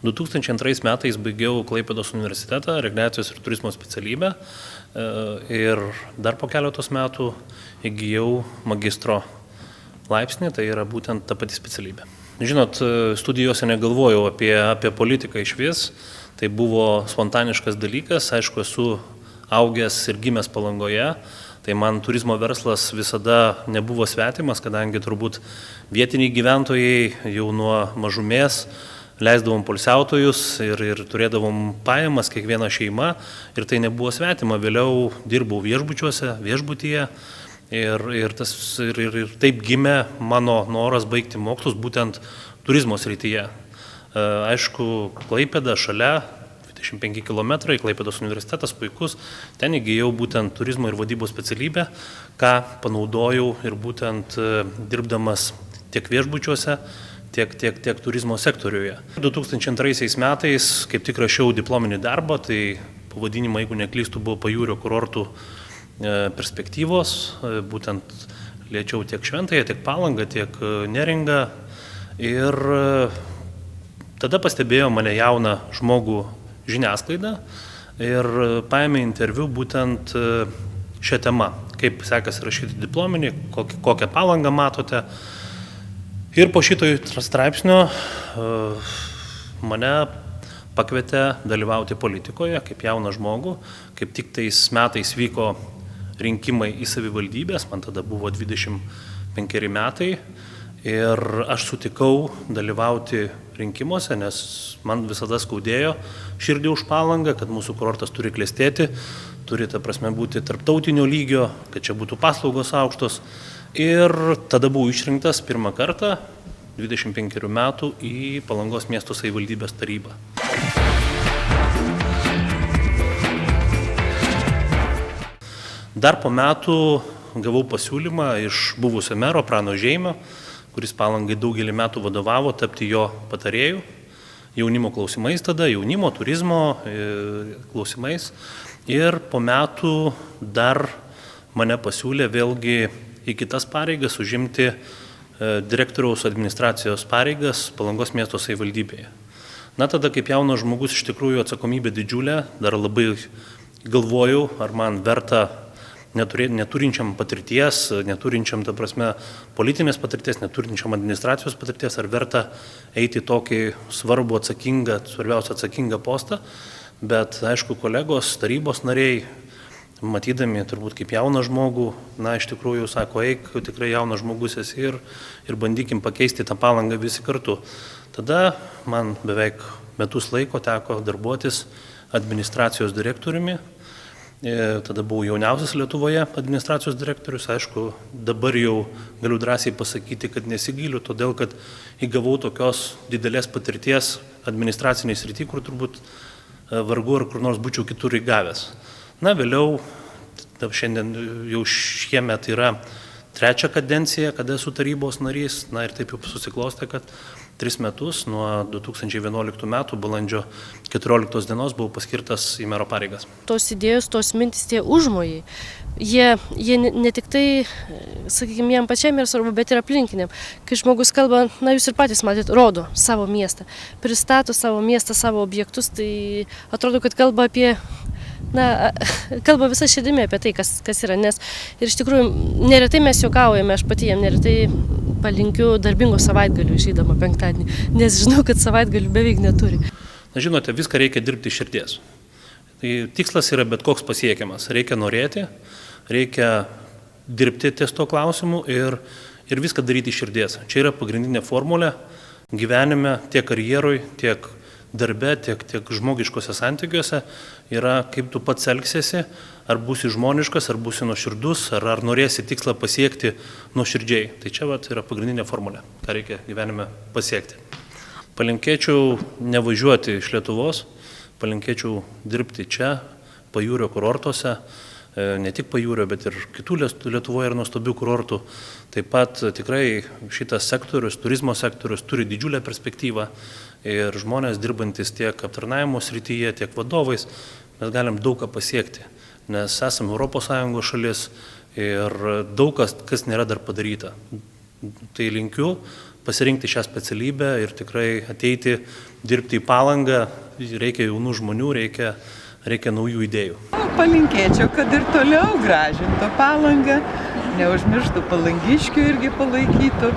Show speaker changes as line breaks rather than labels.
2002 metais baigiau Klaipėdos universitetą, rekreacijos ir turizmo specialybę ir dar po keletos metų įgijau magistro laipsnį, tai yra būtent ta pati specialybė. Žinot, studijose negalvojau apie politiką išvis, tai buvo spontaniškas dalykas, aišku, esu augęs ir gimęs Palangoje, tai man turizmo verslas visada nebuvo svetimas, kadangi turbūt vietiniai gyventojai jau nuo mažumės leisdavom poilsiautojus ir turėdavom pajamas kiekviena šeima ir tai nebuvo svetima. Vėliau dirbau viešbutyje ir taip gimė mano noras baigti mokslus būtent turizmo srityje. Aišku, Klaipėda šalia, 25 km, Klaipėdos universitetas puikus, ten įgijau būtent turizmo ir vadybos specialybę, ką panaudojau ir būtent dirbdamas tiek viešbučiuose, tiek turizmo sektoriuje. 2002 metais kaip tik rašiau diplominį darbą, tai pavadinimą, jeigu neklystu, buvo Pajūrio kurortų perspektyvos, būtent liečiau tiek Šventąją, tiek Palangą, tiek Neringą ir tada pastebėjo mane jauną žmogų žiniasklaidą ir paėmė interviu būtent šią temą, kaip sekasi rašyti diplominį, kokią Palangą matote. Ir po šito straipsnio mane pakvietė dalyvauti politikoje kaip jauną žmogų, kaip tik tais metais vyko rinkimai į savivaldybės, man tada buvo 25 metai ir aš sutikau dalyvauti rinkimuose, nes man visada skaudėjo širdį už Palangą, kad mūsų kurortas turi klestėti, turi ta prasme būti tarptautinio lygio, kad čia būtų paslaugos aukštos. Ir tada buvau išrinktas pirmą kartą, 25 metų, į Palangos miesto savivaldybės tarybą. Dar po metų gavau pasiūlymą iš buvusio mero Prano Žeimio, kuris Palangai daugelį metų vadovavo, tapti jo patarėjų jaunimo klausimais tada, jaunimo, turizmo klausimais. Ir po metų dar mane pasiūlė vėlgi į kitas pareigas užimti direktoriaus administracijos pareigas Palangos miesto savivaldybėje. Na tada, kaip jaunas žmogus, iš tikrųjų atsakomybė didžiulė, dar labai galvojau, ar man verta neturinčiam patirties, neturinčiam, ta prasme, politinės patirties, neturinčiam administracijos patirties, ar verta eiti tokį svarbų atsakingą, svarbiausia atsakingą postą, bet aišku, kolegos, tarybos nariai, matydami turbūt kaip jauną žmogų, na, iš tikrųjų sako, eik, tikrai jaunas žmogus esi ir bandykim pakeisti tą Palangą visi kartu. Tada man beveik metus laiko teko darbuotis administracijos direktoriumi. Tada buvau jauniausias Lietuvoje administracijos direktorius. Aišku, dabar jau galiu drąsiai pasakyti, kad nesigailiu, todėl kad įgavau tokios didelės patirties administraciniai srity, kur turbūt vargu ar kur nors būčiau kitur įgavęs. Na, vėliau, šiandien jau šiemet yra 3 kadencija, kada esu tarybos narys, na ir taip jau susiklostė, kad 3 metus nuo 2011 metų balandžio 14 dienos buvau paskirtas į mero pareigas.
Tos idėjos, tos mintis, tie užmojai, jie ne tik tai, sakykime, jam pačiam yra svarbu, bet ir aplinkiniam. Kai žmogus kalba, na jūs ir patys matėt, rodo savo miestą, pristato savo miestą, savo objektus, tai atrodo, kad kalba apie kalba visą širdimi apie tai, kas yra, nes ir iš tikrųjų neretai mes juokaujame, aš pati jam neretai palinkiu darbingo savaitgalių išeidama penktadienį, nes žinau, kad savaitgalių beveik neturi.
Na, žinote, viską reikia dirbti iš širdies. Tai tikslas yra bet koks pasiekiamas. Reikia norėti, reikia dirbti ties to klausimu ir viską daryti iš širdies. Čia yra pagrindinė formulė gyvenime, tiek karjeroj, tiek darbe, tiek žmogiškose santykiuose yra, kaip tu pats elgsiesi, ar būsi žmoniškas, ar būsi nuoširdus, ar norėsi tikslą pasiekti nuoširdžiai. Tai čia yra pagrindinė formulė, ką reikia gyvenime pasiekti. Palinkėčiau nevažiuoti iš Lietuvos, palinkėčiau dirbti čia, Pajūrio kurortuose, ne tik Pajūrio, bet ir kitų Lietuvoje ir nuostabių kurortų. Taip pat tikrai šitas sektorius, turizmo sektorius turi didžiulę perspektyvą ir žmonės dirbantis tiek aptarnavimo srityje, tiek vadovais, mes galim daug ką pasiekti, nes esame ES šalis ir daug kas nėra dar padaryta. Tai linkiu pasirinkti šią specialybę ir tikrai ateiti dirbti į Palangą. Reikia jaunų žmonių, reikia naujų idėjų.
Palinkėčiau, kad ir toliau gražintų Palangą, neužmirštų palangiškių irgi palaikytų.